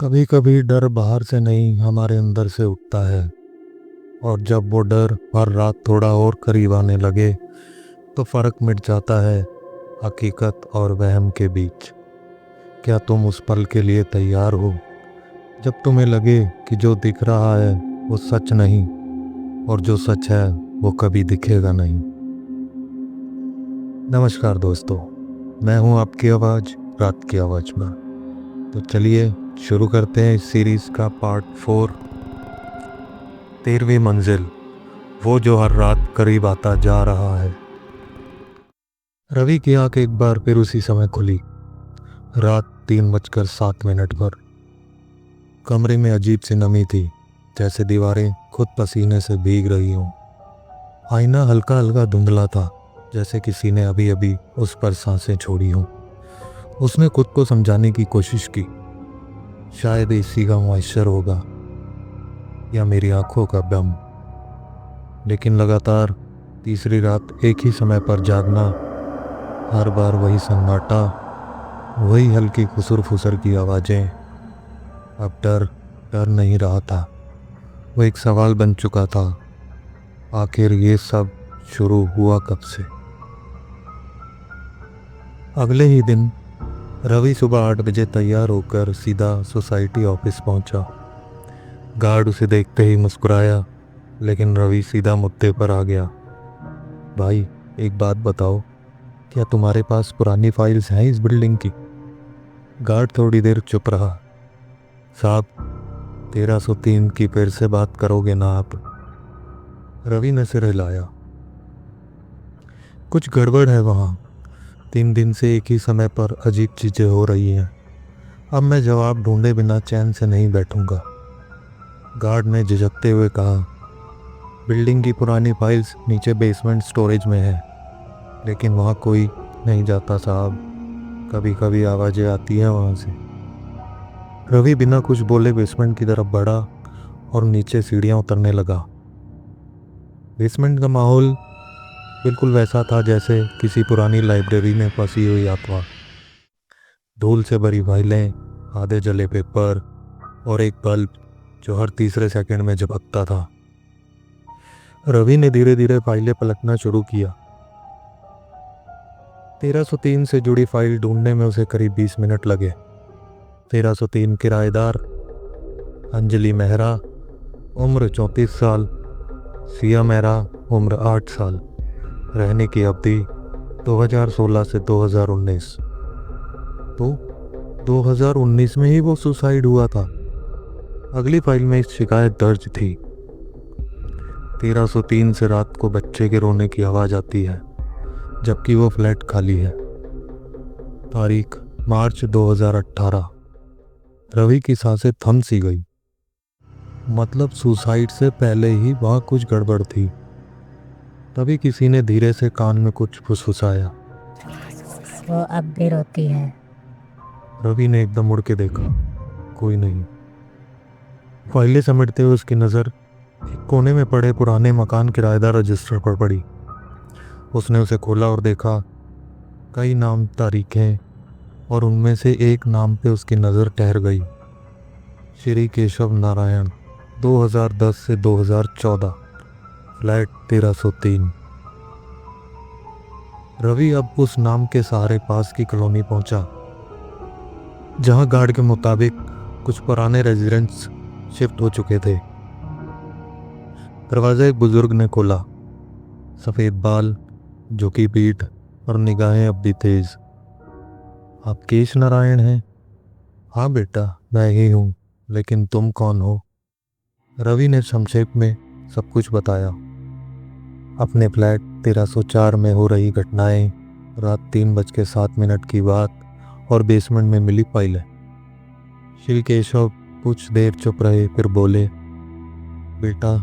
कभी कभी डर बाहर से नहीं हमारे अंदर से उठता है। और जब वो डर हर रात थोड़ा और करीब आने लगे तो फर्क मिट जाता है हकीकत और वहम के बीच। क्या तुम उस पल के लिए तैयार हो जब तुम्हें लगे कि जो दिख रहा है वो सच नहीं और जो सच है वो कभी दिखेगा नहीं। नमस्कार दोस्तों, मैं हूं आपकी आवाज़ रात की आवाज़ में। तो चलिए शुरू करते हैं इस सीरीज़ का पार्ट 4, 13वीं मंजिल, वो जो हर रात करीब आता जा रहा है। रवि की आंख एक बार फिर उसी समय खुली। रात 3:07 पर। कमरे में अजीब सी नमी थी, जैसे दीवारें खुद पसीने से भीग रही हों। आईना हल्का हल्का धुंधला था, जैसे किसी ने अभी अभी उस पर सांसें छोड़ी हों। उसने खुद को समझाने की कोशिश की, शायद एसी का मॉइस्चर होगा या मेरी आंखों का दम। लेकिन लगातार तीसरी रात एक ही समय पर जागना, हर बार वही सन्नाटा, वही हल्की खुसर फुसर की आवाज़ें। अब डर डर नहीं रहा था, वो एक सवाल बन चुका था। आखिर ये सब शुरू हुआ कब से? अगले ही दिन रवि सुबह 8 बजे तैयार होकर सीधा सोसाइटी ऑफिस पहुंचा। गार्ड उसे देखते ही मुस्कुराया, लेकिन रवि सीधा मुद्दे पर आ गया। भाई, एक बात बताओ, क्या तुम्हारे पास पुरानी फाइल्स हैं इस बिल्डिंग की? गार्ड थोड़ी देर चुप रहा। साहब, 1303 की फिर से बात करोगे ना आप? रवि ने सिर हिलाया। कुछ गड़बड़ है वहाँ। 3 दिन से एक ही समय पर अजीब चीज़ें हो रही हैं। अब मैं जवाब ढूंढे बिना चैन से नहीं बैठूंगा। गार्ड ने झिझकते हुए कहा, बिल्डिंग की पुरानी फाइल्स नीचे बेसमेंट स्टोरेज में है, लेकिन वहाँ कोई नहीं जाता साहब। कभी कभी आवाज़ें आती हैं वहाँ से। रवि बिना कुछ बोले बेसमेंट की तरफ बढ़ा और नीचे सीढ़ियाँ उतरने लगा। बेसमेंट का माहौल बिल्कुल वैसा था जैसे किसी पुरानी लाइब्रेरी में फंसी हुई अफवाह। धूल से भरी फाइलें, आधे जले पेपर और एक बल्ब जो हर तीसरे सेकंड में झपकता था। रवि ने धीरे धीरे फाइलें पलटना शुरू किया। 1303 से जुड़ी फाइल ढूंढने में उसे करीब 20 मिनट लगे। 1303 किराएदार अंजलि मेहरा, उम्र 34 साल, सिया मेहरा, उम्र 8 साल, रहने की अवधि 2016 से 2019। तो 2019 में ही वो सुसाइड हुआ था। अगली फाइल में एक शिकायत दर्ज थी। 1303 से रात को बच्चे के रोने की आवाज़ आती है, जबकि वो फ्लैट खाली है। तारीख मार्च 2018। रवि की सांसें थम सी गई। मतलब सुसाइड से पहले ही वहाँ कुछ गड़बड़ थी। तभी किसी ने धीरे से कान में कुछ फुसफुसाया। वो अब भी रोती है। रवि ने एकदम मुड़ के देखा, कोई नहीं। फाइलें समेटते हुए उसकी नज़र एक कोने में पड़े पुराने मकान किराएदार रजिस्टर पर पड़ी। उसने उसे खोला और देखा कई नाम, तारीखें, और उनमें से एक नाम पे उसकी नज़र ठहर गई। श्री केशव नारायण, 2010 से 2014, फ्लैट 1303। रवि अब उस नाम के सहारे पास की कॉलोनी पहुंचा, जहां गार्ड के मुताबिक कुछ पुराने रेजिडेंट्स शिफ्ट हो चुके थे। दरवाज़ा एक बुजुर्ग ने खोला। सफ़ेद बाल, झुकी पीठ और निगाहें अब भी तेज। आप केश नारायण हैं? हाँ बेटा, मैं ही हूँ, लेकिन तुम कौन हो? रवि ने संक्षेप में सब कुछ बताया। अपने फ्लैट 1304 में हो रही घटनाएं, रात 3:07 की बात और बेसमेंट में मिली फाइलें। श्री केशव कुछ देर चुप रहे, फिर बोले, बेटा,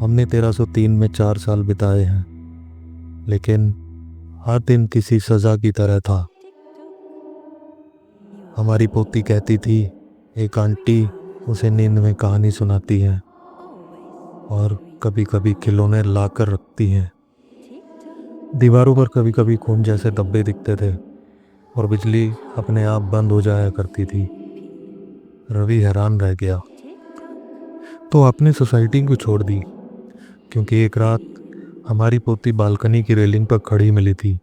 हमने 1303 में 4 साल बिताए हैं, लेकिन हर दिन किसी सज़ा की तरह था। हमारी पोती कहती थी, एक आंटी उसे नींद में कहानी सुनाती है और कभी कभी खिलौने ला कर रखती हैं। दीवारों पर कभी कभी खून जैसे धब्बे दिखते थे और बिजली अपने आप बंद हो जाया करती थी। रवि हैरान रह गया। तो आपने सोसाइटी को छोड़ दी? क्योंकि एक रात हमारी पोती बालकनी की रेलिंग पर खड़ी मिली थी।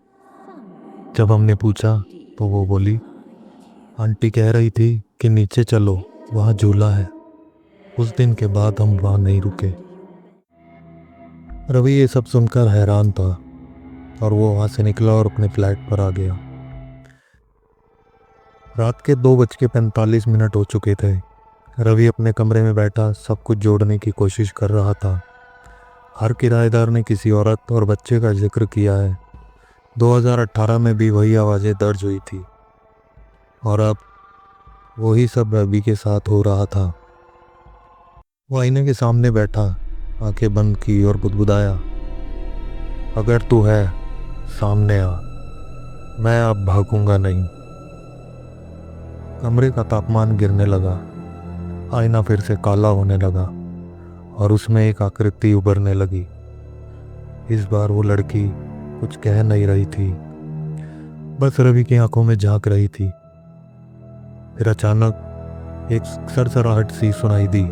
जब हमने पूछा तो वो बोली, आंटी कह रही थी कि नीचे चलो, वहाँ झूला है। उस दिन के बाद हम वहाँ नहीं रुके। रवि ये सब सुनकर हैरान था और वो वहाँ से निकला और अपने फ्लैट पर आ गया। रात के 2:45 हो चुके थे। रवि अपने कमरे में बैठा सब कुछ जोड़ने की कोशिश कर रहा था। हर किराएदार ने किसी औरत और बच्चे का जिक्र किया है। 2018 में भी वही आवाज़ें दर्ज हुई थी और अब वही सब रवि के साथ हो रहा था। वो आईने के सामने बैठा, आंखें बंद की और बुदबुदाया, अगर तू है सामने आ, मैं अब भागूंगा नहीं। कमरे का तापमान गिरने लगा। आईना फिर से काला होने लगा और उसमें एक आकृति उभरने लगी। इस बार वो लड़की कुछ कह नहीं रही थी, बस रवि की आंखों में झांक रही थी। फिर अचानक एक सरसराहट सी सुनाई दी।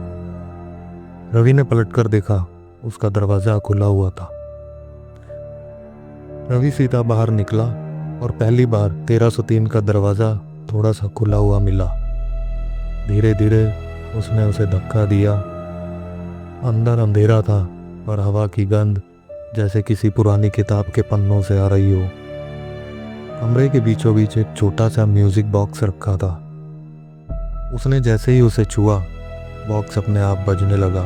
रवि ने पलटकर देखा, उसका दरवाजा खुला हुआ था। रवि सीधा बाहर निकला और पहली बार 1303 का दरवाजा थोड़ा सा खुला हुआ मिला। धीरे धीरे उसने उसे धक्का दिया। अंदर अंधेरा था और हवा की गंध जैसे किसी पुरानी किताब के पन्नों से आ रही हो। कमरे के बीचों बीच एक छोटा सा म्यूजिक बॉक्स रखा था। उसने जैसे ही उसे छुआ, बॉक्स अपने आप बजने लगा।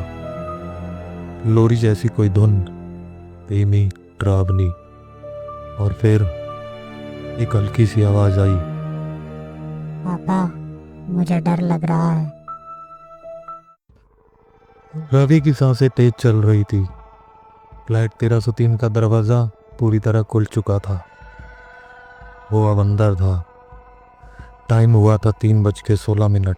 लोरी जैसी कोई धुन, धीमी, डरावनी। और फिर एक हल्की सी आवाज आई, पापा, मुझे डर लग रहा है। रवि की सांसें तेज चल रही थी। फ्लैट 1303 का दरवाज़ा पूरी तरह खुल चुका था। वो अब अंदर था। टाइम हुआ था 3:16।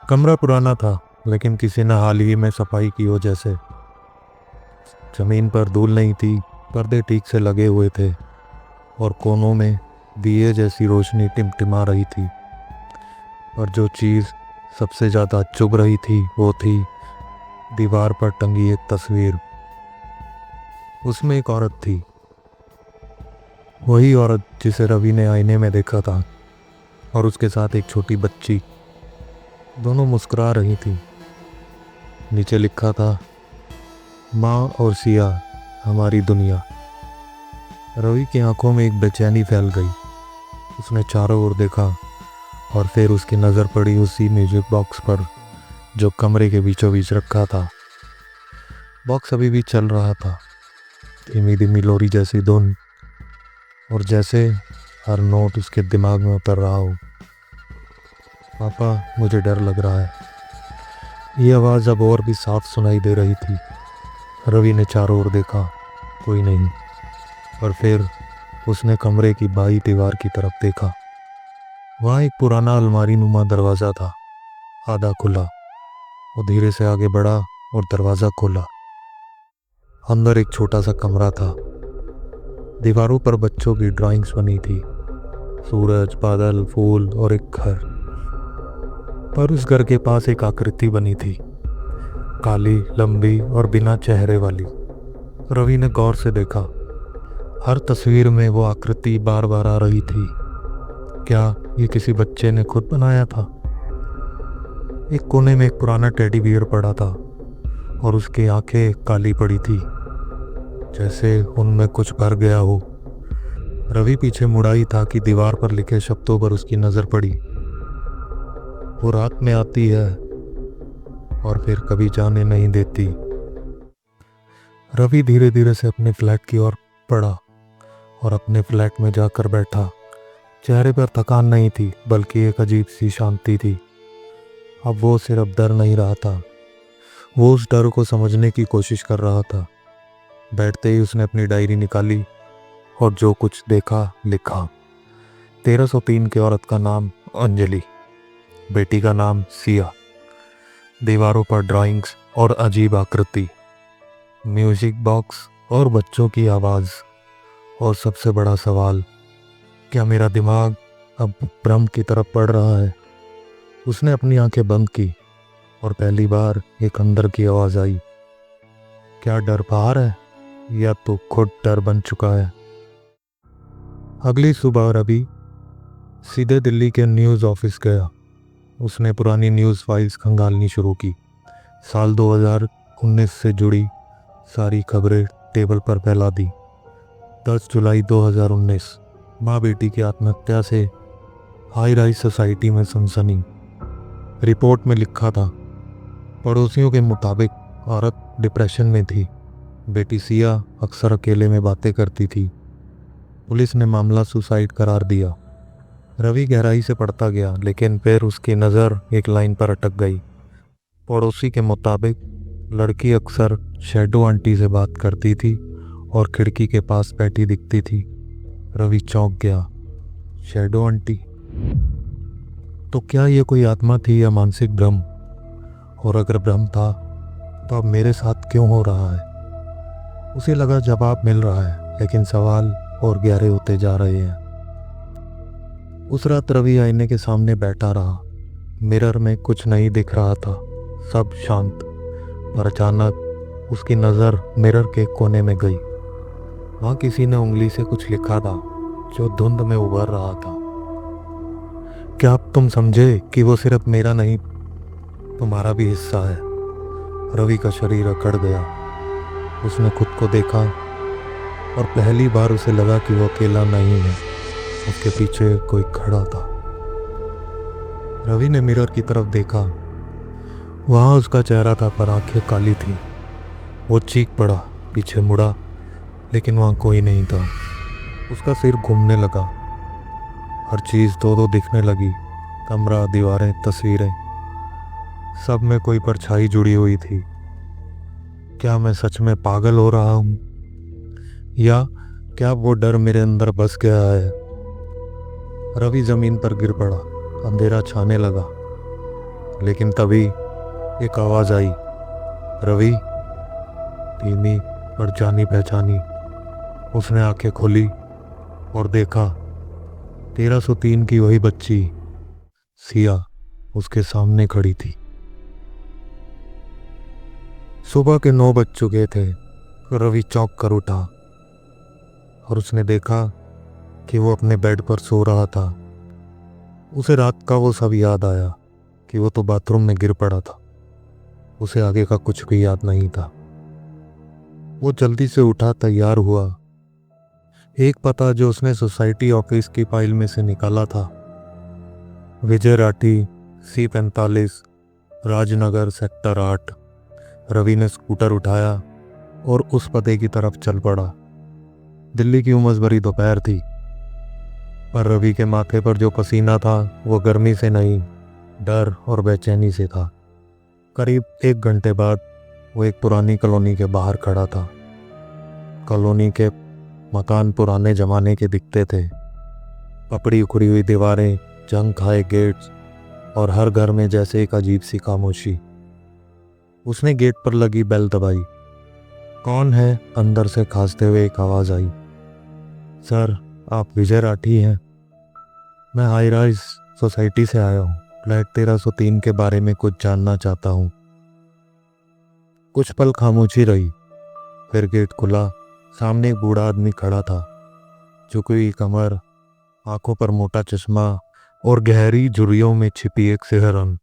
कमरा पुराना था, लेकिन किसी ने हाल ही में सफाई की हो जैसे। जमीन पर धूल नहीं थी, पर्दे ठीक से लगे हुए थे और कोनों में दिए जैसी रोशनी टिमटिमा रही थी। और जो चीज़ सबसे ज़्यादा चुभ रही थी वो थी दीवार पर टंगी एक तस्वीर। उसमें एक औरत थी, वही औरत जिसे रवि ने आईने में देखा था, और उसके साथ एक छोटी बच्ची। दोनों मुस्कुरा रही थी। नीचे लिखा था, माँ और सिया, हमारी दुनिया। रवि की आंखों में एक बेचैनी फैल गई। उसने चारों ओर देखा और फिर उसकी नज़र पड़ी उसी म्यूजिक बॉक्स पर जो कमरे के बीचों बीच रखा था। बॉक्स अभी भी चल रहा था, धीमी धीमी लोरी जैसी धुन, और जैसे हर नोट उसके दिमाग में उतर रहा हो, पापा मुझे डर लग रहा है। ये आवाज़ अब और भी साफ सुनाई दे रही थी। रवि ने चारों ओर देखा, कोई नहीं। और फिर उसने कमरे की बाई दीवार की तरफ देखा। वहाँ एक पुराना अलमारी नुमा दरवाज़ा था, आधा खुला। वो धीरे से आगे बढ़ा और दरवाज़ा खोला। अंदर एक छोटा सा कमरा था। दीवारों पर बच्चों की ड्राइंग्स बनी थी, सूरज, बादल, फूल और एक घर। पर उस घर के पास एक आकृति बनी थी, काली, लंबी और बिना चेहरे वाली। रवि ने गौर से देखा। हर तस्वीर में वो आकृति बार बार आ रही थी। क्या ये किसी बच्चे ने खुद बनाया था? एक कोने में एक पुराना टेडी बियर पड़ा था और उसकी आंखें काली पड़ी थी, जैसे उनमें कुछ भर गया हो। रवि पीछे मुड़ा ही था कि दीवार पर लिखे शब्दों पर उसकी नज़र पड़ी, वो रात में आती है और फिर कभी जाने नहीं देती। रवि धीरे धीरे से अपने फ्लैट की ओर बढ़ा और अपने फ्लैट में जाकर बैठा। चेहरे पर थकान नहीं थी, बल्कि एक अजीब सी शांति थी। अब वो सिर्फ डर नहीं रहा था, वो उस डर को समझने की कोशिश कर रहा था। बैठते ही उसने अपनी डायरी निकाली और जो कुछ देखा लिखा। 1303 की औरत का नाम अंजलि, बेटी का नाम सिया, दीवारों पर ड्राइंग्स और अजीब आकृति, म्यूजिक बॉक्स और बच्चों की आवाज़। और सबसे बड़ा सवाल, क्या मेरा दिमाग अब भ्रम की तरफ बढ़ रहा है? उसने अपनी आंखें बंद की और पहली बार एक अंदर की आवाज आई, क्या डर बाहर है या तो खुद डर बन चुका है। अगली सुबह रवि सीधे दिल्ली के न्यूज़ ऑफिस गया। उसने पुरानी न्यूज़ फाइल्स खंगालनी शुरू की। साल 2019 से जुड़ी सारी खबरें टेबल पर फैला दी। 10 जुलाई 2019, माँ बेटी की आत्महत्या से हाई राइज सोसाइटी में सनसनी। रिपोर्ट में लिखा था, पड़ोसियों के मुताबिक औरत डिप्रेशन में थी। बेटी सिया अक्सर अकेले में बातें करती थी। पुलिस ने मामला सुसाइड करार दिया। रवि गहराई से पढ़ता गया, लेकिन फिर उसकी नज़र एक लाइन पर अटक गई। पड़ोसी के मुताबिक लड़की अक्सर शैडो आंटी से बात करती थी और खिड़की के पास बैठी दिखती थी। रवि चौंक गया। Shadow aunty? तो क्या ये कोई आत्मा थी या मानसिक भ्रम? और अगर भ्रम था तो अब मेरे साथ क्यों हो रहा है? उसे लगा जवाब मिल रहा है, लेकिन सवाल और गहरे होते जा रहे हैं। उस रात रवि आईने के सामने बैठा रहा। मिरर में कुछ नहीं दिख रहा था, सब शांत। पर अचानक उसकी नज़र मिरर के कोने में गई। वहाँ किसी ने उंगली से कुछ लिखा था जो धुंध में उभर रहा था। क्या अब तुम समझे कि वो सिर्फ मेरा नहीं, तुम्हारा भी हिस्सा है? रवि का शरीर अकड़ गया। उसने खुद को देखा और पहली बार उसे लगा कि वो अकेला नहीं है। उसके पीछे कोई खड़ा था। रवि ने मिरर की तरफ देखा। वहाँ उसका चेहरा था, पर आंखें काली थी। वो चीख पड़ा, पीछे मुड़ा, लेकिन वहाँ कोई नहीं था। उसका सिर घूमने लगा। हर चीज़ दो दो दिखने लगी, कमरा, दीवारें, तस्वीरें, सब में कोई परछाई जुड़ी हुई थी। क्या मैं सच में पागल हो रहा हूँ, या क्या वो डर मेरे अंदर बस गया है? रवि जमीन पर गिर पड़ा। अंधेरा छाने लगा, लेकिन तभी एक आवाज आई, रवि। धीमी और जानी पहचानी। उसने आंखें खोली और देखा 1303 की वही बच्ची सिया उसके सामने खड़ी थी। सुबह के 9 बज चुके थे। रवि चौंक कर उठा और उसने देखा कि वो अपने बेड पर सो रहा था। उसे रात का वो सब याद आया कि वो तो बाथरूम में गिर पड़ा था। उसे आगे का कुछ भी याद नहीं था। वो जल्दी से उठा, तैयार हुआ। एक पता जो उसने सोसाइटी ऑफिस की फाइल में से निकाला था, विजय राठी, C45, राजनगर, सेक्टर 8। रवि ने स्कूटर उठाया और उस पते की तरफ चल पड़ा। दिल्ली की उमस भरी दोपहर थी, पर रवि के माथे पर जो पसीना था वो गर्मी से नहीं, डर और बेचैनी से था। करीब 1 घंटे बाद वो एक पुरानी कॉलोनी के बाहर खड़ा था। कॉलोनी के मकान पुराने जमाने के दिखते थे। पपड़ी उखड़ी हुई दीवारें, जंग खाए गेट्स और हर घर में जैसे एक अजीब सी खामोशी। उसने गेट पर लगी बेल दबाई। कौन है? अंदर से खांसते हुए एक आवाज़ आई। सर, आप विजय राठी हैं? मैं हाई राइज सोसाइटी से आया हूँ। फ्लैट 1303 के बारे में कुछ जानना चाहता हूँ। कुछ पल खामोशी रही, फिर गेट खुला। सामने एक बूढ़ा आदमी खड़ा था, झुकी हुई कमर, आंखों पर मोटा चश्मा और गहरी झुर्रियों में छिपी एक सिहरन।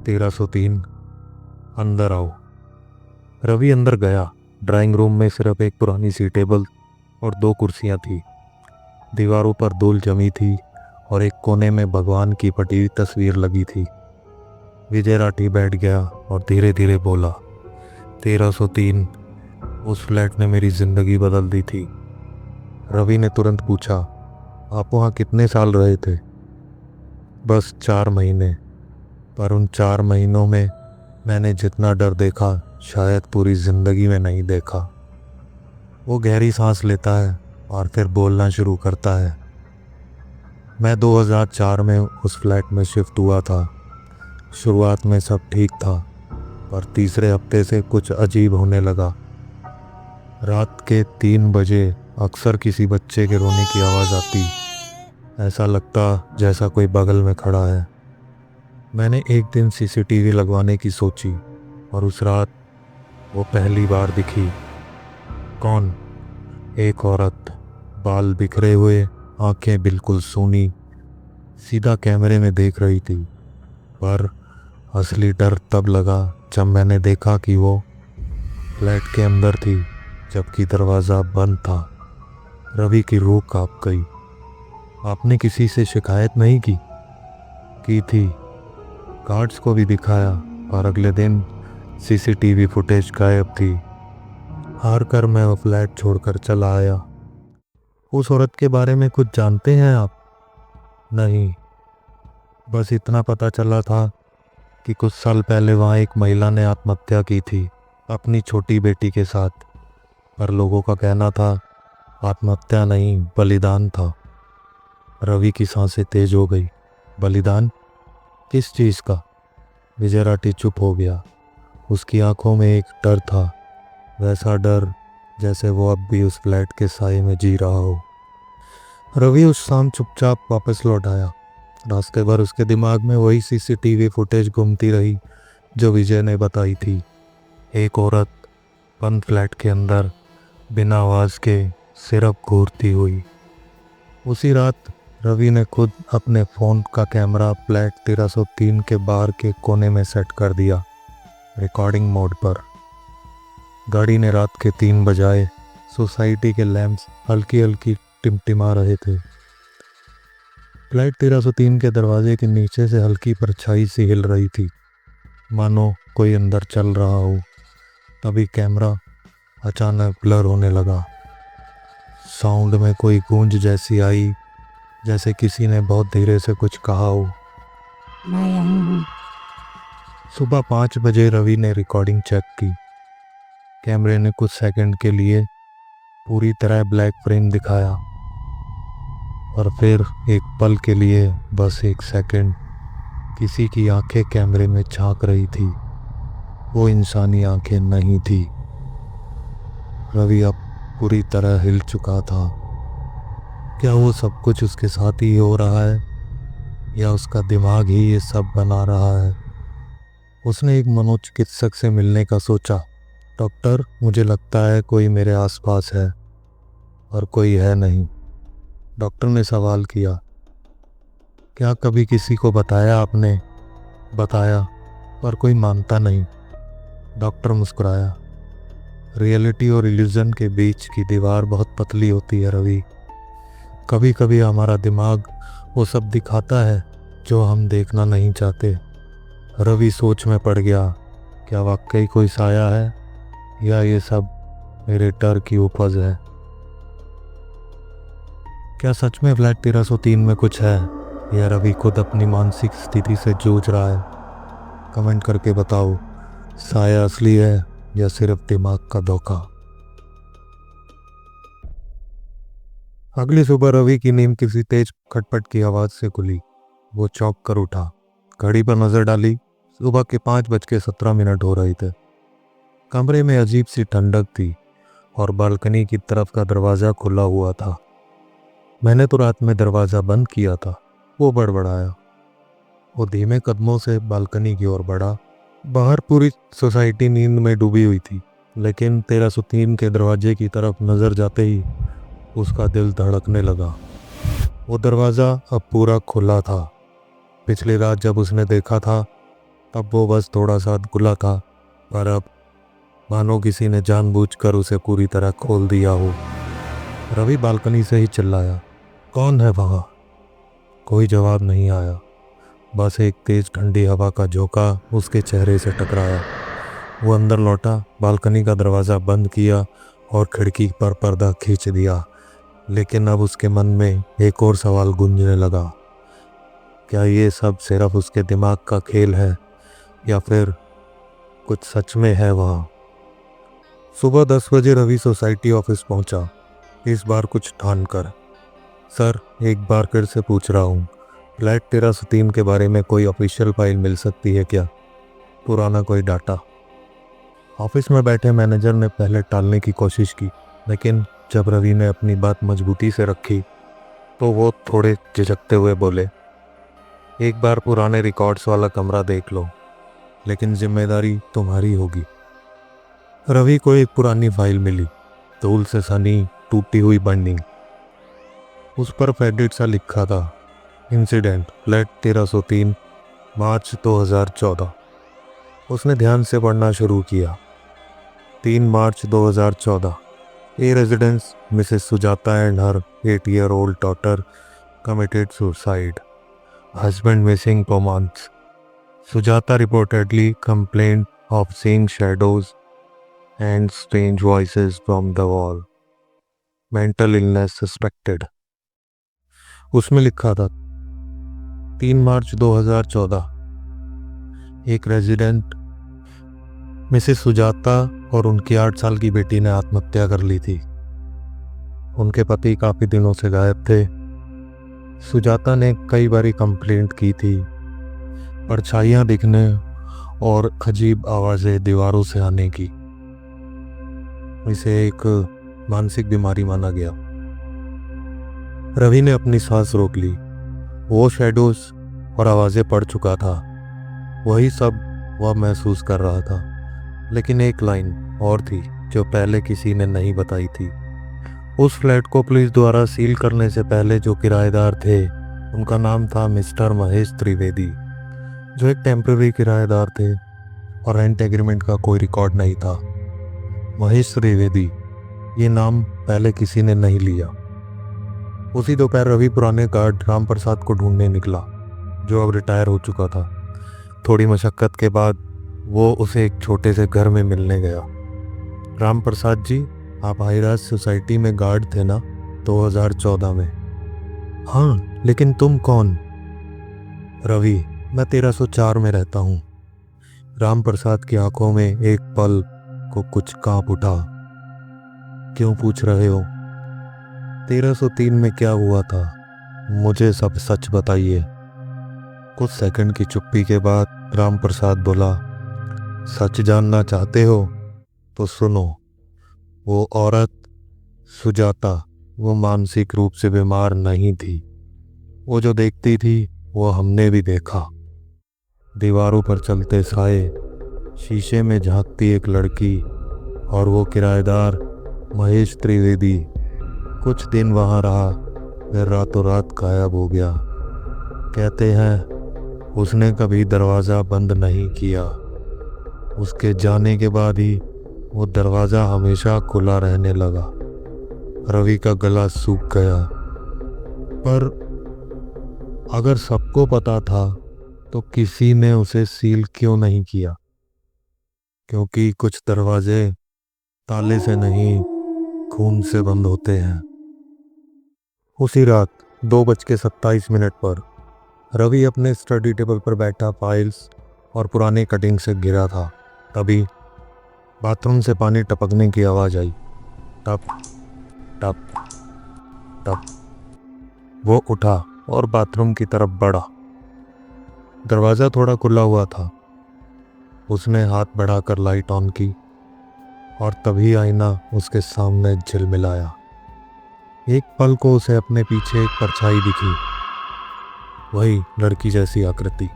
1303, अंदर आओ। रवि अंदर गया। ड्राइंग रूम में सिर्फ एक पुरानी सी टेबल और 2 कुर्सियां थी। दीवारों पर धूल जमी थी और एक कोने में भगवान की फटी हुई तस्वीर लगी थी। विजय राठी बैठ गया और धीरे धीरे बोला, 1303, उस फ्लैट ने मेरी जिंदगी बदल दी थी। रवि ने तुरंत पूछा, आप वहाँ कितने साल रहे थे? बस 4 महीने, पर उन 4 महीनों में मैंने जितना डर देखा शायद पूरी जिंदगी में नहीं देखा। वो गहरी सांस लेता है और फिर बोलना शुरू करता है। मैं 2004 में उस फ्लैट में शिफ्ट हुआ था। शुरुआत में सब ठीक था, पर तीसरे हफ्ते से कुछ अजीब होने लगा। रात के 3 बजे अक्सर किसी बच्चे के रोने की आवाज़ आती। ऐसा लगता जैसा कोई बगल में खड़ा है। मैंने एक दिन सीसीटीवी लगवाने की सोची और उस रात वो पहली बार दिखी। कौन? एक औरत, बाल बिखरे हुए, आंखें बिल्कुल सूनी, सीधा कैमरे में देख रही थी। पर असली डर तब लगा जब मैंने देखा कि वो फ्लैट के अंदर थी जबकि दरवाज़ा बंद था। रवि की रूह कांप गई। आपने किसी से शिकायत नहीं की? की थी, गार्ड्स को भी दिखाया, और अगले दिन सीसीटीवी फुटेज गायब थी। हार कर मैं वो फ्लैट छोड़कर चला आया। उस औरत के बारे में कुछ जानते हैं आप? नहीं, बस इतना पता चला था कि कुछ साल पहले वहाँ एक महिला ने आत्महत्या की थी अपनी छोटी बेटी के साथ। पर लोगों का कहना था आत्महत्या नहीं, बलिदान था। रवि की सांसें तेज हो गई। बलिदान? किस चीज़ का? विजय राठी चुप हो गया। उसकी आंखों में एक डर था, वैसा डर जैसे वो अब भी उस फ्लैट के साए में जी रहा हो। रवि उस शाम चुपचाप वापस लौट आया। रास्ते भर उसके दिमाग में वही सीसीटीवी फुटेज घूमती रही जो विजय ने बताई थी। एक औरत बंद फ्लैट के अंदर बिना आवाज़ के सिर्फ घूरती हुई। उसी रात रवि ने खुद अपने फ़ोन का कैमरा फ्लैट 1303 के बाहर के कोने में सेट कर दिया, रिकॉर्डिंग मोड पर। गाड़ी ने रात के 3 बजाए। सोसाइटी के लैंप्स हल्की हल्की टिमटिमा रहे थे। फ्लैट 1303 के दरवाजे के नीचे से हल्की परछाई सी हिल रही थी, मानो कोई अंदर चल रहा हो। तभी कैमरा अचानक ब्लर होने लगा। साउंड में कोई गूंज जैसी आई, जैसे किसी ने बहुत धीरे से कुछ कहा हो। मैं यहीं हूँ। सुबह 5 बजे रवि ने रिकॉर्डिंग चेक की। कैमरे ने कुछ सेकंड के लिए पूरी तरह ब्लैक फ्रेम दिखाया, और फिर एक पल के लिए, बस एक सेकंड, किसी की आंखें कैमरे में झांक रही थी। वो इंसानी आंखें नहीं थी। रवि अब पूरी तरह हिल चुका था। क्या वो सब कुछ उसके साथ ही हो रहा है, या उसका दिमाग ही ये सब बना रहा है? उसने एक मनोचिकित्सक से मिलने का सोचा। डॉक्टर, मुझे लगता है कोई मेरे आसपास है। और कोई है नहीं। डॉक्टर ने सवाल किया, क्या कभी किसी को बताया आपने? बताया, पर कोई मानता नहीं। डॉक्टर मुस्कुराया। रियलिटी और इल्यूजन के बीच की दीवार बहुत पतली होती है रवि। कभी कभी हमारा दिमाग वो सब दिखाता है जो हम देखना नहीं चाहते। रवि सोच में पड़ गया, क्या वाकई कोई साया है, या ये सब मेरे डर की उपज है? क्या सच में फ्लैट 1303 में कुछ है, या रवि खुद अपनी मानसिक स्थिति से जूझ रहा है? कमेंट करके बताओ, साया असली है या सिर्फ दिमाग का धोखा? अगली सुबह रवि की नींद किसी तेज खटपट की आवाज़ से खुली। वो चौंक कर उठा, घड़ी पर नज़र डाली। सुबह के 5:17 हो रहे थे। कमरे में अजीब सी ठंडक थी और बालकनी की तरफ का दरवाज़ा खुला हुआ था। मैंने तो रात में दरवाज़ा बंद किया था, वो बड़बड़ाया। वो धीमे कदमों से बालकनी की ओर बढ़ा। बाहर पूरी सोसाइटी नींद में डूबी हुई थी, लेकिन 1303 के दरवाजे की तरफ नज़र जाते ही उसका दिल धड़कने लगा। वो दरवाज़ा अब पूरा खुला था। पिछली रात जब उसने देखा था तब वो बस थोड़ा सा खुला था, पर अब मानो किसी ने जानबूझकर उसे पूरी तरह खोल दिया हो। रवि बालकनी से ही चिल्लाया, कौन है वहाँ? कोई जवाब नहीं आया। बस एक तेज ठंडी हवा का झोंका उसके चेहरे से टकराया। वो अंदर लौटा, बालकनी का दरवाज़ा बंद किया और खिड़की पर पर्दा खींच दिया। लेकिन अब उसके मन में एक और सवाल गूंजने लगा, क्या ये सब सिर्फ उसके दिमाग का खेल है, या फिर कुछ सच में है वहाँ? सुबह 10 बजे रवि सोसाइटी ऑफिस पहुँचा, इस बार कुछ ठान कर। सर, एक बार फिर से पूछ रहा हूँ, फ्लैट 1303 के बारे में कोई ऑफिशियल फाइल मिल सकती है क्या? पुराना कोई डाटा? ऑफिस में बैठे मैनेजर ने पहले टालने की कोशिश की, लेकिन जब रवि ने अपनी बात मजबूती से रखी तो वो थोड़े झिझकते हुए बोले, एक बार पुराने रिकॉर्ड्स वाला कमरा देख लो, लेकिन जिम्मेदारी तुम्हारी होगी। रवि को एक पुरानी फाइल मिली, धूल से सनी टूटी हुई बंडिंग। उस पर फेडेड सा लिखा था, इंसिडेंट फ्लैट 1303 मार्च 2014। उसने ध्यान से पढ़ना शुरू किया। 3 March 2014, a residence Mrs Sujata and her 8-year-old daughter committed suicide. Husband missing for months. Sujata reportedly complained of seeing shadows and strange voices from the wall. Mental illness suspected. उसमें लिखा था 3 March 2014, एक रेजिडेंट मिसेस सुजाता और उनकी 8 साल की बेटी ने आत्महत्या कर ली थी। उनके पति काफ़ी दिनों से गायब थे। सुजाता ने कई बारी कंप्लेंट की थी, परछाइयाँ दिखने और अजीब आवाज़ें दीवारों से आने की। इसे एक मानसिक बीमारी माना गया। रवि ने अपनी सांस रोक ली। वो शैडोज और आवाज़ें पढ़ चुका था, वही सब वह महसूस कर रहा था। लेकिन एक लाइन और थी जो पहले किसी ने नहीं बताई थी। उस फ्लैट को पुलिस द्वारा सील करने से पहले जो किराएदार थे, उनका नाम था मिस्टर महेश त्रिवेदी, जो एक टेम्पररी किराएदार थे और रेंट एग्रीमेंट का कोई रिकॉर्ड नहीं था। महेश त्रिवेदी, ये नाम पहले किसी ने नहीं लिया। उसी दोपहर रवि पुराने गार्ड राम प्रसाद को ढूंढने निकला, जो अब रिटायर हो चुका था। थोड़ी मशक्क़त के बाद वो उसे एक छोटे से घर में मिलने गया। राम प्रसाद जी, आप हाईराज सोसाइटी में गार्ड थे ना 2014 में? हाँ, लेकिन तुम कौन? रवि, मैं 1304 में रहता हूँ। राम प्रसाद की आंखों में एक पल को कुछ कांप उठा। क्यों पूछ रहे हो? 1303 में क्या हुआ था? मुझे सब सच बताइए। कुछ सेकंड की चुप्पी के बाद राम प्रसाद बोला, सच जानना चाहते हो तो सुनो। वो औरत सुजाता, वो मानसिक रूप से बीमार नहीं थी। वो जो देखती थी वो हमने भी देखा। दीवारों पर चलते साए, शीशे में झांकती एक लड़की, और वो किराएदार महेश त्रिवेदी कुछ दिन वहाँ रहा, फिर रातों रात गायब हो गया। कहते हैं उसने कभी दरवाज़ा बंद नहीं किया। उसके जाने के बाद ही वो दरवाज़ा हमेशा खुला रहने लगा। रवि का गला सूख गया। पर अगर सबको पता था तो किसी ने उसे सील क्यों नहीं किया? क्योंकि कुछ दरवाजे ताले से नहीं, खून से बंद होते हैं। उसी रात 2:27 पर रवि अपने स्टडी टेबल पर बैठा फाइल्स और पुराने कटिंग से गिरा था। तभी बाथरूम से पानी टपकने की आवाज़ आई। टप टप टप। वो उठा और बाथरूम की तरफ बढ़ा। दरवाज़ा थोड़ा खुला हुआ था। उसने हाथ बढ़ाकर लाइट ऑन की और तभी आईना उसके सामने झिलमिलाया। एक पल को उसे अपने पीछे एक परछाई दिखी, वही लड़की जैसी आकृति।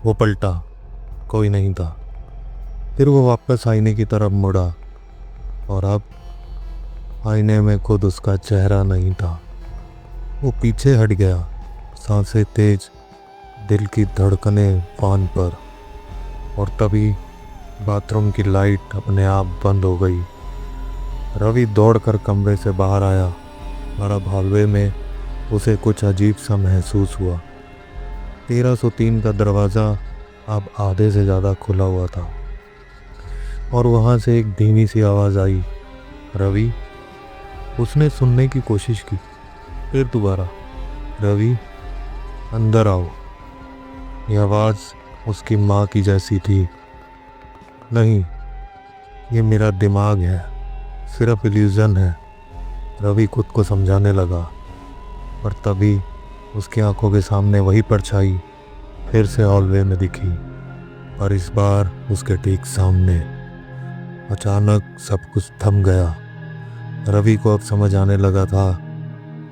वो पलटा, कोई नहीं था। फिर वो वापस आईने की तरफ मुड़ा और अब आईने में खुद उसका चेहरा नहीं था। वो पीछे हट गया, सांसें तेज, दिल की धड़कनें फान पर। और तभी बाथरूम की लाइट अपने आप बंद हो गई। रवि दौड़कर कमरे से बाहर आया और अब हॉलवे में उसे कुछ अजीब सा महसूस हुआ। 1303 का दरवाज़ा अब आधे से ज़्यादा खुला हुआ था और वहाँ से एक धीमी सी आवाज़ आई, रवि। उसने सुनने की कोशिश की, फिर दोबारा, रवि अंदर आओ। यह आवाज़ उसकी माँ की जैसी थी। नहीं, ये मेरा दिमाग है, सिर्फ इल्यूज़न है, रवि खुद को समझाने लगा। पर तभी उसकी आंखों के सामने वही परछाई फिर से हॉलवे में दिखी, और इस बार उसके ठीक सामने। अचानक सब कुछ थम गया। रवि को अब समझ आने लगा था,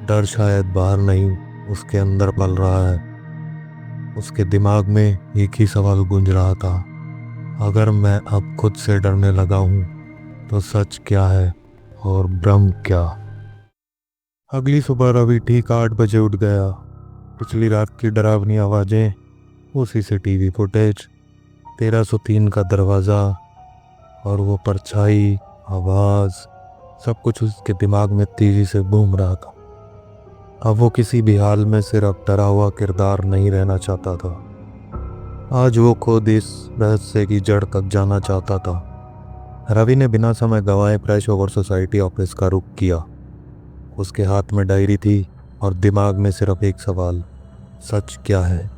डर शायद बाहर नहीं, उसके अंदर पल रहा है। उसके दिमाग में एक ही सवाल गूंज रहा था, अगर मैं अब खुद से डरने लगा हूँ तो सच क्या है और भ्रम क्या। अगली सुबह रवि ठीक 8 बजे उठ गया। पिछली रात की डरावनी आवाज़ें, वो सीसीटीवी फुटेज, 1303 का दरवाज़ा और वो परछाई, आवाज़, सब कुछ उसके दिमाग में तेज़ी से घूम रहा था। अब वो किसी भी हाल में सिर्फ डरा हुआ किरदार नहीं रहना चाहता था। आज वो खुद इस रहस्य की जड़ तक जाना चाहता था। रवि ने बिना समय गंवाए फ्रेश होकर सोसाइटी ऑफिस का रुख किया। उसके हाथ में डायरी थी और दिमाग में सिर्फ एक सवाल, सच क्या है।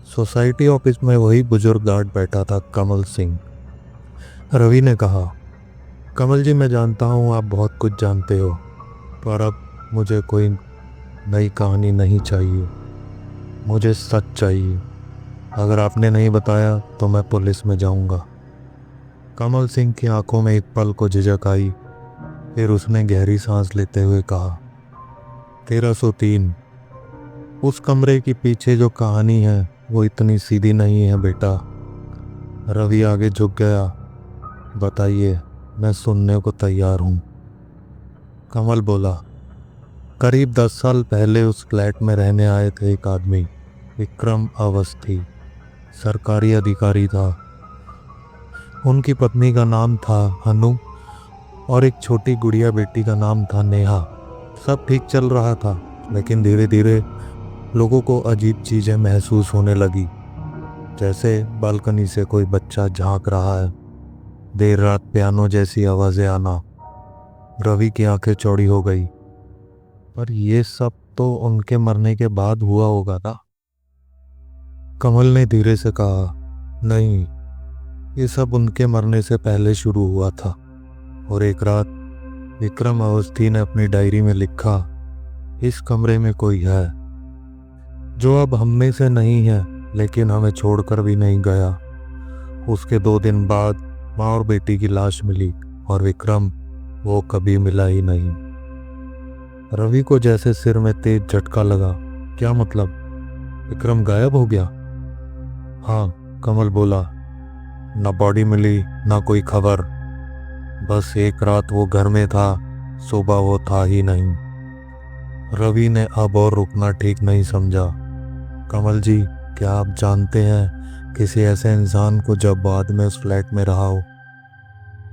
सोसाइटी ऑफिस में वही बुजुर्ग गार्ड बैठा था, कमल सिंह। रवि ने कहा, कमल जी, मैं जानता हूँ आप बहुत कुछ जानते हो, पर अब मुझे कोई नई कहानी नहीं चाहिए, मुझे सच चाहिए। अगर आपने नहीं बताया तो मैं पुलिस में जाऊंगा। कमल सिंह की आंखों में एक पल को झिझक आई, फिर उसने गहरी सांस लेते हुए कहा, 1303। उस कमरे के पीछे जो कहानी है वो इतनी सीधी नहीं है बेटा। रवि आगे झुक गया। बताइए, मैं सुनने को तैयार हूँ। कमल बोला, करीब 10 साल पहले उस फ्लैट में रहने आए थे एक आदमी, विक्रम अवस्थी। सरकारी अधिकारी था। उनकी पत्नी का नाम था अनु और एक छोटी गुड़िया बेटी का नाम था नेहा। सब ठीक चल रहा था, लेकिन धीरे धीरे लोगों को अजीब चीजें महसूस होने लगी, जैसे बालकनी से कोई बच्चा झांक रहा है, देर रात पियानो जैसी आवाजें आना। रवि की आंखें चौड़ी हो गई। पर ये सब तो उनके मरने के बाद हुआ होगा ना। कमल ने धीरे से कहा, नहीं, ये सब उनके मरने से पहले शुरू हुआ था। और एक रात विक्रम अवस्थी ने अपनी डायरी में लिखा, इस कमरे में कोई है जो अब हम में से नहीं है, लेकिन हमें छोड़कर भी नहीं गया। उसके 2 दिन बाद माँ और बेटी की लाश मिली और विक्रम वो कभी मिला ही नहीं। रवि को जैसे सिर में तेज झटका लगा। क्या मतलब, विक्रम गायब हो गया? हाँ, कमल बोला, ना बॉडी मिली ना कोई खबर। बस एक रात वो घर में था, सुबह वो था ही नहीं। रवि ने अब और रुकना ठीक नहीं समझा। कमल जी, क्या आप जानते हैं किसी ऐसे इंसान को जब बाद में उस फ्लैट में रहा हो?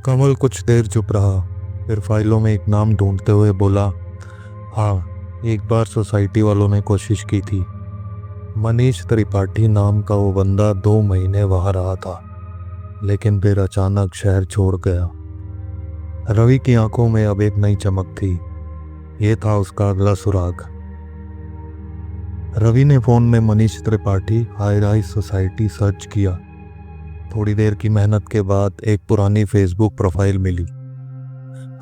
कमल कुछ देर चुप रहा, फिर फाइलों में एक नाम ढूंढते हुए बोला, हाँ, एक बार सोसाइटी वालों ने कोशिश की थी। मनीष त्रिपाठी नाम का वो बंदा 2 महीने वहां रहा था, लेकिन फिर अचानक शहर छोड़ गया। रवि की आंखों में अब एक नई चमक थी। ये था उसका अगला सुराग। रवि ने फोन में Manish Tripathi high rise society search किया। थोड़ी देर की मेहनत के बाद एक पुरानी फेसबुक प्रोफाइल मिली।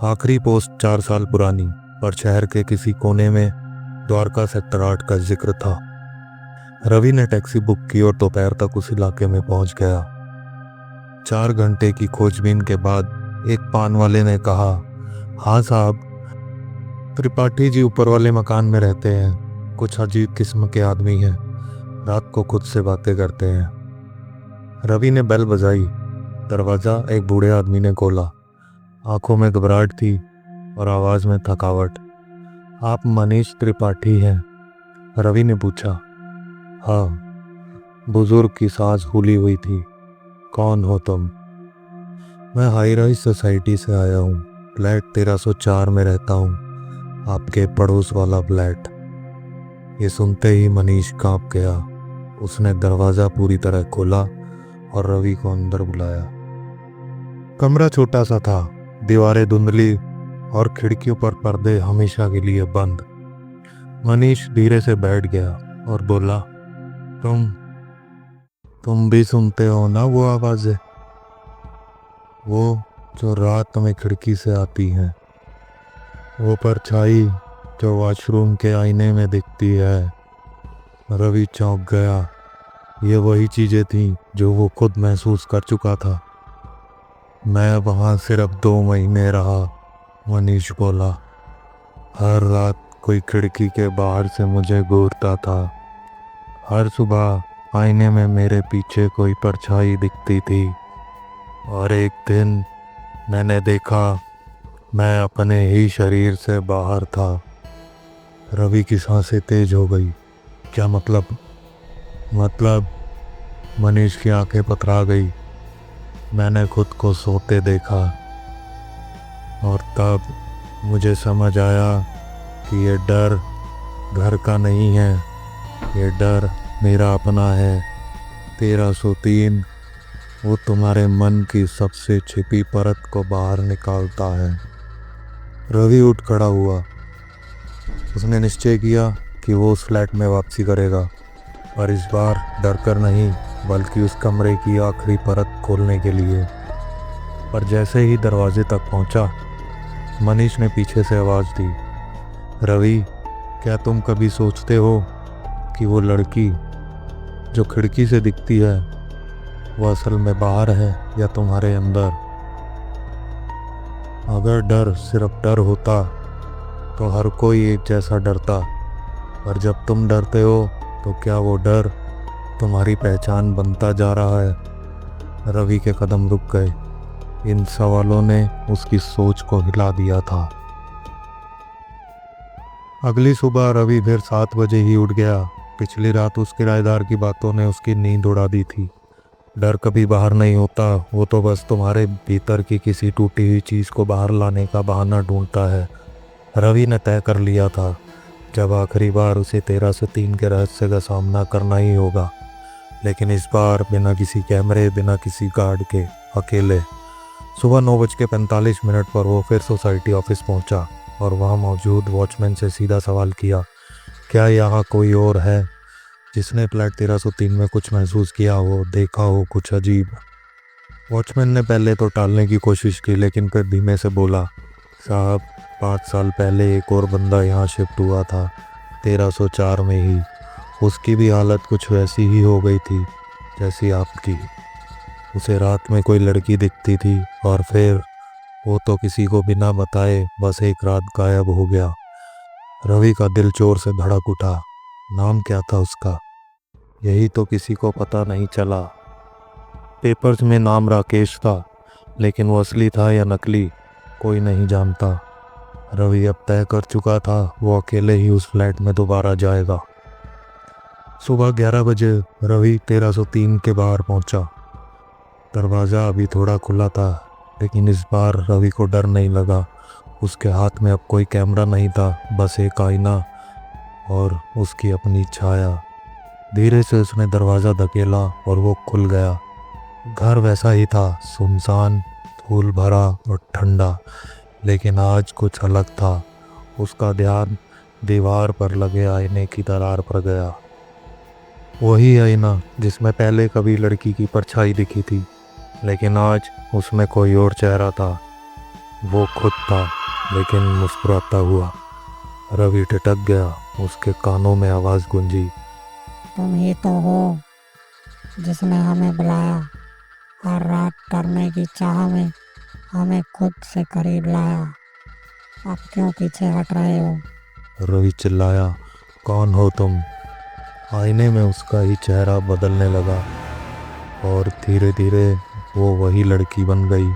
आखिरी पोस्ट 4 साल पुरानी, पर शहर के किसी कोने में द्वारका सेक्टर 8 का जिक्र था। रवि ने टैक्सी बुक की और दोपहर तक उस इलाके में पहुंच गया। 4 घंटे की खोजबीन के बाद एक पान वाले ने कहा, हाँ साहब, त्रिपाठी जी ऊपर वाले मकान में रहते हैं। कुछ अजीब किस्म के आदमी हैं, रात को खुद से बातें करते हैं। रवि ने बेल बजाई। दरवाज़ा एक बूढ़े आदमी ने खोला। आंखों में घबराहट थी और आवाज़ में थकावट। आप मनीष त्रिपाठी हैं? रवि ने पूछा। हाँ। बुजुर्ग की सांस फूली हुई थी। कौन हो तुम? मैं हाई राइज सोसाइटी से आया हूँ, फ्लैट 1304 में रहता हूँ, आपके पड़ोस वाला फ्लैट। ये सुनते ही मनीष कांप गया। उसने दरवाज़ा पूरी तरह खोला और रवि को अंदर बुलाया। कमरा छोटा सा था, दीवारें धुंधली और खिड़कियों पर पर्दे हमेशा के लिए बंद। मनीष धीरे से बैठ गया और बोला, तुम भी सुनते हो ना वो आवाज़ें? वो जो रात में खिड़की से आती हैं, वो परछाई जो वॉशरूम के आईने में दिखती है। रवि चौंक गया। ये वही चीज़ें थीं जो वो खुद महसूस कर चुका था। मैं वहाँ सिर्फ 2 महीने रहा, मनीष बोला। हर रात कोई खिड़की के बाहर से मुझे घूरता था। हर सुबह आईने में मेरे पीछे कोई परछाई दिखती थी और एक दिन मैंने देखा मैं अपने ही शरीर से बाहर था। रवि की सांसें तेज हो गई। क्या मतलब मनीष की आंखें पथरा गई। मैंने खुद को सोते देखा और तब मुझे समझ आया कि ये डर घर का नहीं है, ये डर मेरा अपना है। 1303 वो तुम्हारे मन की सबसे छिपी परत को बाहर निकालता है। रवि उठ खड़ा हुआ। उसने निश्चय किया कि वो उस फ्लैट में वापसी करेगा, और इस बार डर कर नहीं बल्कि उस कमरे की आखिरी परत खोलने के लिए। पर जैसे ही दरवाजे तक पहुंचा, मनीष ने पीछे से आवाज़ दी, रवि, क्या तुम कभी सोचते हो कि वो लड़की जो खिड़की से दिखती है वो असल में बाहर है या तुम्हारे अंदर? अगर डर सिर्फ डर होता तो हर कोई एक जैसा डरता, पर जब तुम डरते हो तो क्या वो डर तुम्हारी पहचान बनता जा रहा है? रवि के कदम रुक गए। इन सवालों ने उसकी सोच को हिला दिया था। अगली सुबह रवि फिर 7 बजे ही उठ गया। पिछली रात उस किराएदार की बातों ने उसकी नींद उड़ा दी थी। डर कभी बाहर नहीं होता, वो तो बस तुम्हारे भीतर की किसी टूटी हुई चीज़ को बाहर लाने का बहाना ढूंढता है। रवि ने तय कर लिया था, जब आखिरी बार उसे 1303 के रहस्य का सामना करना ही होगा, लेकिन इस बार बिना किसी कैमरे, बिना किसी गार्ड के, अकेले। सुबह 9:45 पर वो फिर सोसाइटी ऑफिस पहुंचा और वहां मौजूद वॉचमैन से सीधा सवाल किया, क्या यहाँ कोई और है जिसने फ्लैट 1303 में कुछ महसूस किया हो, देखा हो कुछ अजीब? वॉचमैन ने पहले तो टालने की कोशिश की, लेकिन फिर धीमे से बोला, साहब, 5 साल पहले एक और बंदा यहाँ शिफ्ट हुआ था, 1304 में ही। उसकी भी हालत कुछ वैसी ही हो गई थी जैसी आपकी। उसे रात में कोई लड़की दिखती थी और फिर वो तो किसी को बिना बताए बस एक रात गायब हो गया। रवि का दिल जोर से धड़क उठा। नाम क्या था उसका? यही तो किसी को पता नहीं चला। पेपर्स में नाम राकेश था, लेकिन वो असली था या नकली कोई नहीं जानता। रवि अब तय कर चुका था, वो अकेले ही उस फ्लैट में दोबारा जाएगा। सुबह 11 बजे रवि 1303 के बाहर पहुंचा। दरवाज़ा अभी थोड़ा खुला था, लेकिन इस बार रवि को डर नहीं लगा। उसके हाथ में अब कोई कैमरा नहीं था, बस एक आईना और उसकी अपनी छाया। धीरे से उसने दरवाज़ा धकेला और वो खुल गया। घर वैसा ही था, सुनसान, धूल भरा और ठंडा, लेकिन आज कुछ अलग था। उसका ध्यान दीवार पर लगे आईने की दरार पर गया। वही आईना जिसमें पहले कभी लड़की की परछाई दिखी थी, लेकिन आज उसमें कोई और चेहरा था। वो खुद था, लेकिन मुस्कुराता हुआ। रवि ठिठक गया। उसके कानों में आवाज़ गूंजी, तुम ही तो हो जिसने हमें बुलाया, हर रात करने की चाह में हमें खुद से करीब लाया। अब क्यों पीछे हट रहे हो? रवि चिल्लाया, कौन हो तुम? आईने में उसका ही चेहरा बदलने लगा और धीरे धीरे वो वही लड़की बन गई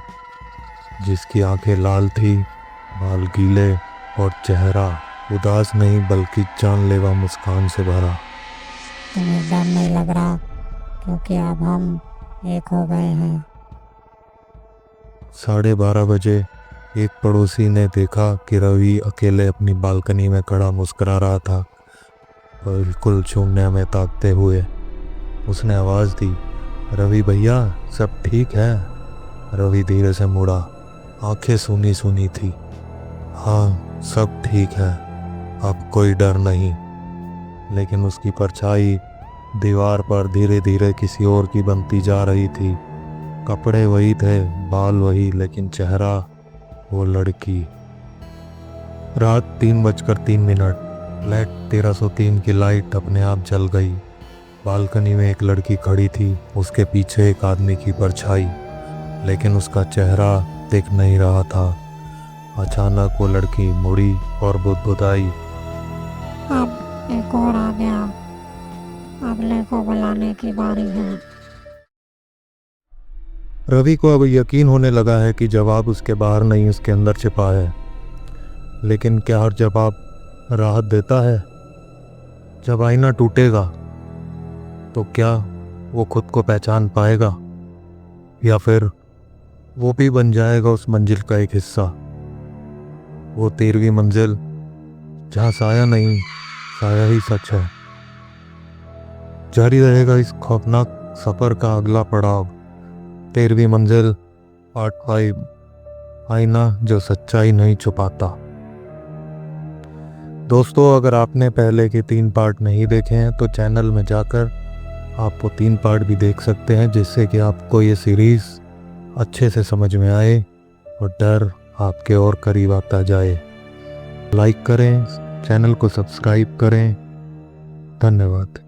जिसकी आंखें लाल थी, बाल गीले और चेहरा उदास नहीं बल्कि जानलेवा मुस्कान से भरा। तुम्हें डर नहीं लग रहा क्योंकि अब हम एक हो गए हैं। 12:30 बजे एक पड़ोसी ने देखा कि रवि अकेले अपनी बालकनी में खड़ा मुस्कुरा रहा था, बिल्कुल शून्य में ताकते हुए। उसने आवाज़ दी, रवि भैया, सब ठीक है? रवि धीरे से मुड़ा। आंखें सूनी सूनी थी। हाँ, सब ठीक है, अब कोई डर नहीं। लेकिन उसकी परछाई दीवार पर धीरे धीरे किसी और की बनती जा रही थी। कपड़े वही थे, बाल वही, लेकिन चेहरा वो लड़की। रात 3:03। फ्लैट 1303 की लाइट अपने आप जल गई। बालकनी में एक लड़की खड़ी थी, उसके पीछे एक आदमी की परछाई, लेकिन उसका चेहरा दिख नहीं रहा था। अचानक वो लड़की मुड़ी और बुदबुदाई, अब एक और आ गया। अगले को बुलाने की बारी है। रवि को अब यकीन होने लगा है कि जवाब उसके बाहर नहीं, उसके अंदर छिपा है। लेकिन क्या हर जवाब राहत देता है? जब आईना टूटेगा तो क्या वो खुद को पहचान पाएगा, या फिर वो भी बन जाएगा उस मंजिल का एक हिस्सा? वो 13वीं मंजिल जहाँ साया नहीं, साया ही सच है। जारी रहेगा इस खौफनाक सफर का अगला पड़ाव, 13वीं मंजिल पार्ट 5, आईना जो सच्चाई नहीं छुपाता। दोस्तों, अगर आपने पहले के 3 पार्ट नहीं देखे हैं तो चैनल में जाकर आप वो 3 पार्ट भी देख सकते हैं, जिससे कि आपको ये सीरीज़ अच्छे से समझ में आए और डर आपके और करीब आता जाए। लाइक करें, चैनल को सब्सक्राइब करें। धन्यवाद।